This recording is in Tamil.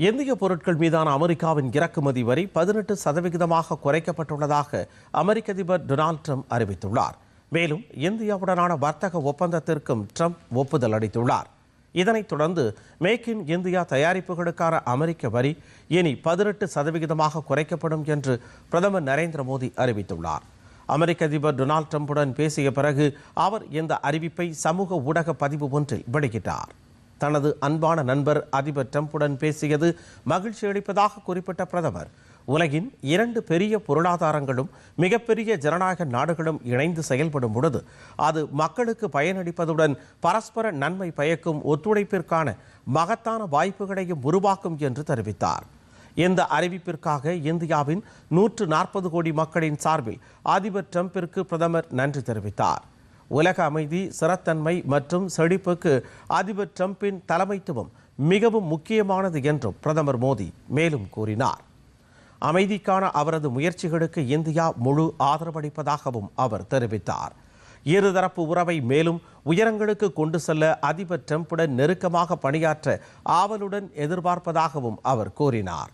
இந்திய பொருட்கள் மீதான அமெரிக்காவின் இறக்குமதி வரி 18% குறைக்கப்பட்டுள்ளதாக அமெரிக்க அதிபர் டொனால்ட் ட்ரம்ப் அறிவித்துள்ளார். மேலும் இந்தியாவுடனான வர்த்தக ஒப்பந்தத்திற்கும் ட்ரம்ப் ஒப்புதல் அளித்துள்ளார். இதனைத் தொடர்ந்து மேக் இன் இந்தியா தயாரிப்புகளுக்கான அமெரிக்க வரி இனி 18% குறைக்கப்படும் என்று பிரதமர் நரேந்திர மோடி அறிவித்துள்ளார். அமெரிக்க அதிபர் டொனால்ட் ட்ரம்புடன் பேசிய பிறகு அவர் இந்த அறிவிப்பை சமூக ஊடக பதிவு ஒன்றில் வெளியிட்டார். தனது அன்பான நண்பர் அதிபர் ட்ரம்புடன் பேசியது மகிழ்ச்சி அளிப்பதாக குறிப்பிட்ட பிரதமர், உலகின் 2 பெரிய பொருளாதாரங்களும் மிகப்பெரிய ஜனநாயக நாடுகளும் இணைந்து செயல்படும் பொழுது அது மக்களுக்கு பயனளிப்பதுடன் பரஸ்பர நன்மை பயக்கும் ஒத்துழைப்பிற்கான மகத்தான வாய்ப்புகளையும் உருவாக்கும் என்று தெரிவித்தார். இந்த அறிவிப்பிற்காக இந்தியாவின் 140 கோடி மக்களின் சார்பில் அதிபர் ட்ரம்பிற்கு பிரதமர் நன்றி தெரிவித்தார். உலக அமைதி, ஸ்திரத்தன்மை மற்றும் செழிப்புக்கு அதிபர் ட்ரம்பின் தலைமைத்துவம் மிகவும் முக்கியமானது என்றும் பிரதமர் மோடி மேலும் கூறினார். அமைதிக்கான அவரது முயற்சிகளுக்கு இந்தியா முழு ஆதரவளிப்பதாகவும் அவர் தெரிவித்தார். இருதரப்பு உறவை மேலும் உயரங்களுக்கு கொண்டு செல்ல அதிபர் ட்ரம்புடன் நெருக்கமாக பணியாற்ற ஆவலுடன் எதிர்பார்ப்பதாகவும் அவர் கூறினார்.